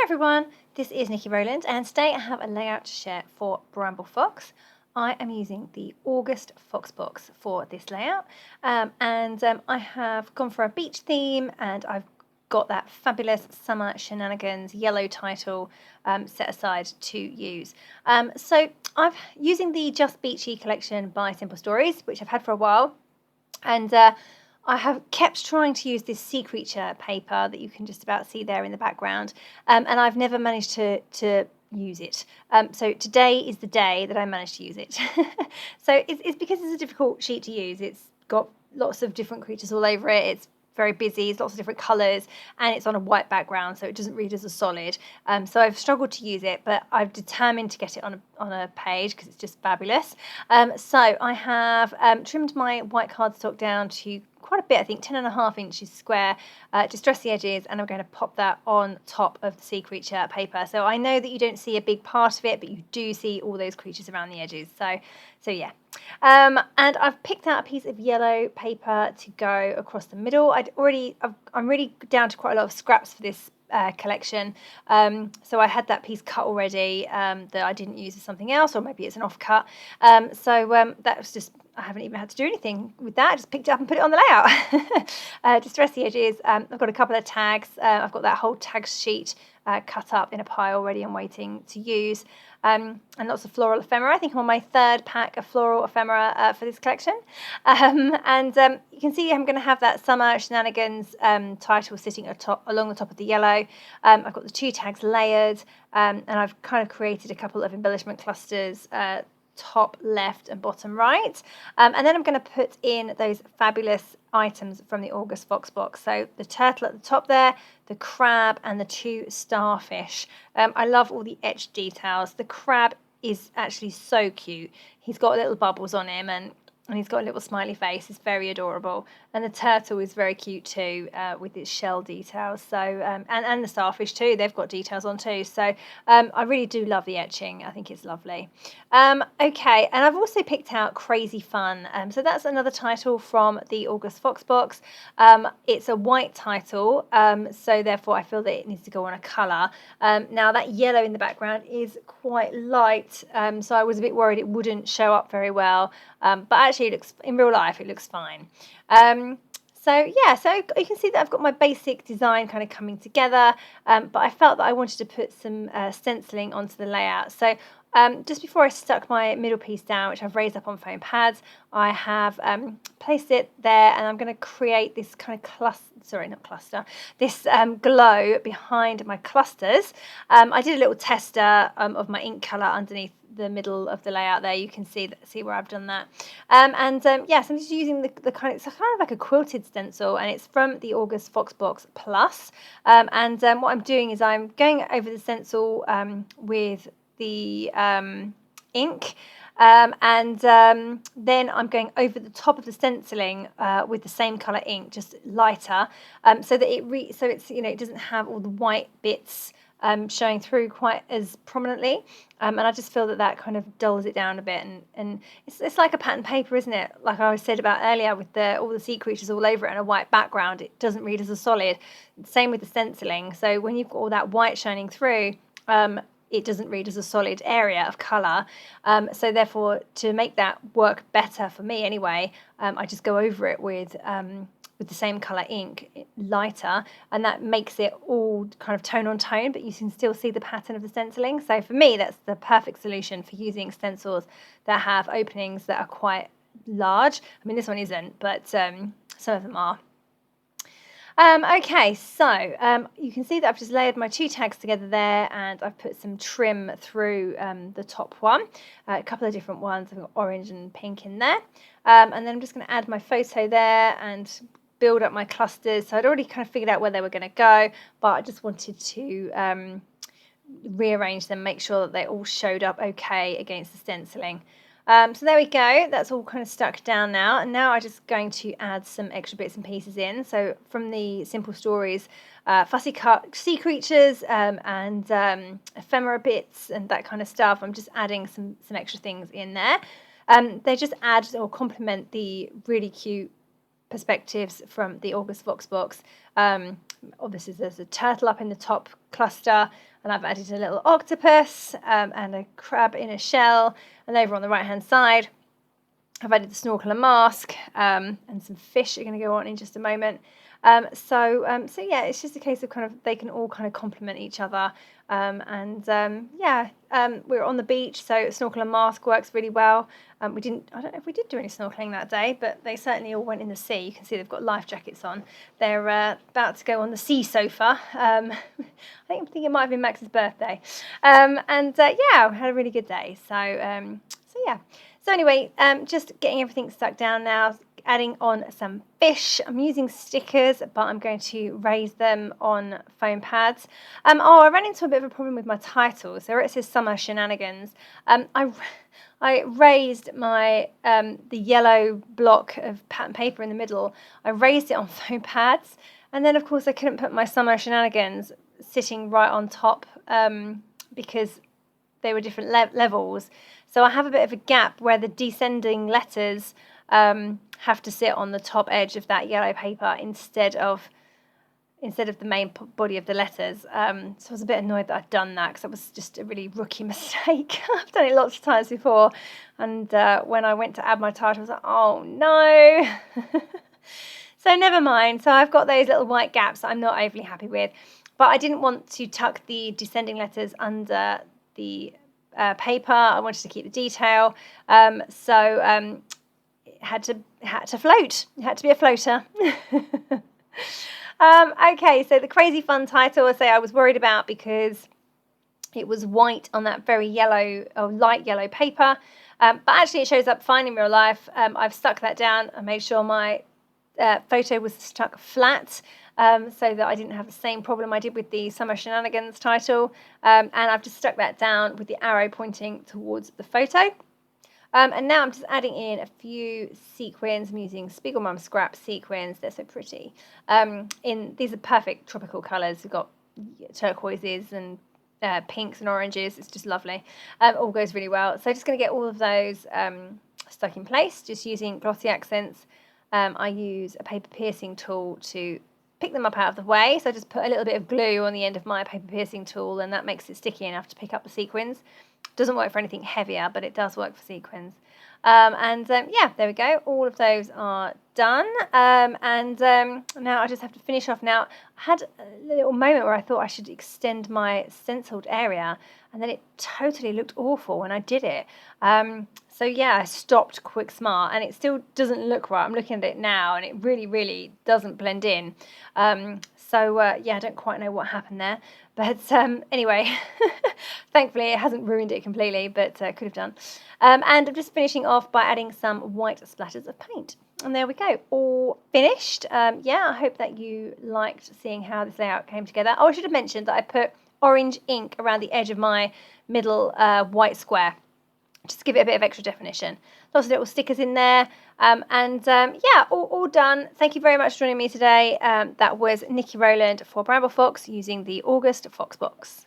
Hi everyone, this is Nikki Rowland and today I have a layout to share for Bramble Fox. I am using the August Fox box for this layout I have gone for a beach theme and I've got that fabulous Summer Shenanigans yellow title set aside to use. So I'm using the Just Beachy collection by Simple Stories, which I've had for a while, and I have kept trying to use this sea creature paper that you can just about see there in the background, and I've never managed to use it. So today is the day that I managed to use it. So it's because it's a difficult sheet to use. It's got lots of different creatures all over it. It's very busy, it's lots of different colours, and it's on a white background, so it doesn't read as a solid. So I've struggled to use it, but I've determined to get it on a page because it's just fabulous. So I have trimmed my white cardstock down to quite a bit, I think 10.5 inches square, distress the edges, and I'm going to pop that on top of the sea creature paper. So I know that you don't see a big part of it, but you do see all those creatures around the edges. So yeah. And I've picked out a piece of yellow paper to go across the middle. I'm really down to quite a lot of scraps for this collection. So I had that piece cut already that I didn't use for something else, or maybe it's an offcut. That was just, I haven't even had to do anything with that. I just picked it up and put it on the layout. Distress the edges. I've got a couple of tags. I've got that whole tag sheet cut up in a pile ready and waiting to use. And lots of floral ephemera. I think I'm on my third pack of floral ephemera for this collection. You can see I'm going to have that Summer Shenanigans title sitting along the top of the yellow. I've got the two tags layered, and I've kind of created a couple of embellishment clusters, top left and bottom right. And then I'm going to put in those fabulous items from the August Fox box. So the turtle at the top there, the crab, and the two starfish. I love all the etched details. The crab is actually so cute. He's got little bubbles on him, and he's got a little smiley face. It's very adorable. And the turtle is very cute too, with its shell details. So and the starfish too. They've got details on too. So I really do love the etching. I think it's lovely. Okay, and I've also picked out Crazy Fun. So that's another title from the August Fox box. It's a white title, so therefore I feel that it needs to go on a colour. Now that yellow in the background is quite light, so I was a bit worried it wouldn't show up very well. But actually, it looks, in real life, it looks fine. So you can see that I've got my basic design kind of coming together, but I felt that I wanted to put some stenciling onto the layout. So just before I stuck my middle piece down, which I've raised up on foam pads, I have placed it there, and I'm going to create this kind of this glow behind my clusters. I did a little tester of my ink colour underneath the middle of the layout there. You can see where I've done that. So I'm just using the kind of like a quilted stencil, and it's from the August Fox Box Plus. What I'm doing is I'm going over the stencil with the ink, then I'm going over the top of the stenciling with the same colour ink, just lighter, so that it doesn't have all the white bits showing through quite as prominently, and I just feel that kind of dulls it down a bit, and it's like a pattern paper, isn't it? Like I said about earlier, with all the sea creatures all over it and a white background, it doesn't read as a solid. Same with the stenciling. So when you've got all that white shining through, it doesn't read as a solid area of colour. So therefore, to make that work better for me anyway, I just go over it with the same colour ink, lighter, and that makes it all kind of tone on tone, but you can still see the pattern of the stenciling. So for me, that's the perfect solution for using stencils that have openings that are quite large. I mean, this one isn't, but some of them are. Okay, so you can see that I've just layered my two tags together there, and I've put some trim through the top one, a couple of different ones. I've got orange and pink in there, and then I'm just going to add my photo there and build up my clusters. So I'd already kind of figured out where they were going to go, but I just wanted to rearrange them, make sure that they all showed up okay against the stenciling. So there we go, that's all kind of stuck down now, and now I'm just going to add some extra bits and pieces in. So from the Simple Stories fussy cut sea creatures and ephemera bits and that kind of stuff, I'm just adding some extra things in there. They just add or complement the really cute perspectives from the August Fox box. Obviously there's a turtle up in the top cluster. and I've added a little octopus and a crab in a shell, and over on the right hand side I've added the snorkel and mask, and some fish are going to go on in just a moment. So yeah, it's just a case of kind of they can all kind of complement each other. We're on the beach, so snorkel and mask works really well. I don't know if we did do any snorkeling that day, but they certainly all went in the sea. You can see they've got life jackets on. They're about to go on the sea sofa. I think it might have been Max's birthday. We had a really good day. So anyway, just getting everything stuck down now, adding on some fish. I'm using stickers, but I'm going to raise them on foam pads. I ran into a bit of a problem with my title. So where it says Summer Shenanigans, I raised my the yellow block of pattern paper in the middle. I raised it on foam pads, and then of course I couldn't put my Summer Shenanigans sitting right on top because they were different levels. So I have a bit of a gap where the descending letters have to sit on the top edge of that yellow paper instead of the main body of the letters. So I was a bit annoyed that I'd done that because that was just a really rookie mistake. I've done it lots of times before, and when I went to add my title, I was like, oh no. So never mind. So I've got those little white gaps that I'm not overly happy with, but I didn't want to tuck the descending letters under the paper. I wanted to keep the detail, so it had to float. It had to be a floater. Okay, so the crazy fun title I was worried about because it was white on that very yellow or light yellow paper, but actually it shows up fine in real life. I've stuck that down. I made sure my photo was stuck flat, so that I didn't have the same problem I did with the Summer Shenanigans title, and I've just stuck that down with the arrow pointing towards the photo. And now I'm just adding in a few sequins. I'm using Spiegel Mum Scrap sequins. They're so pretty. These are perfect tropical colours. We've got turquoises and pinks and oranges. It's just lovely. All goes really well. So just going to get all of those stuck in place, just using glossy accents. I use a paper piercing tool to pick them up out of the way. So I just put a little bit of glue on the end of my paper piercing tool, and that makes it sticky enough to pick up the sequins. Doesn't work for anything heavier, but it does work for sequins. There we go. All of those are done. Now I just have to finish off. Now, I had a little moment where I thought I should extend my stenciled area, and then it totally looked awful when I did it. I stopped quick smart, and it still doesn't look right. I'm looking at it now, and it really, really doesn't blend in. I don't quite know what happened there. But anyway, thankfully it hasn't ruined it completely, but could have done. And I'm just finishing off by adding some white splatters of paint. And there we go, all finished. I hope that you liked seeing how this layout came together. Oh, I should have mentioned that I put orange ink around the edge of my middle white square, just to give it a bit of extra definition. Lots of little stickers in there. All done. Thank you very much for joining me today. That was Niki Rowland for Bramble Fox using the August Fox box.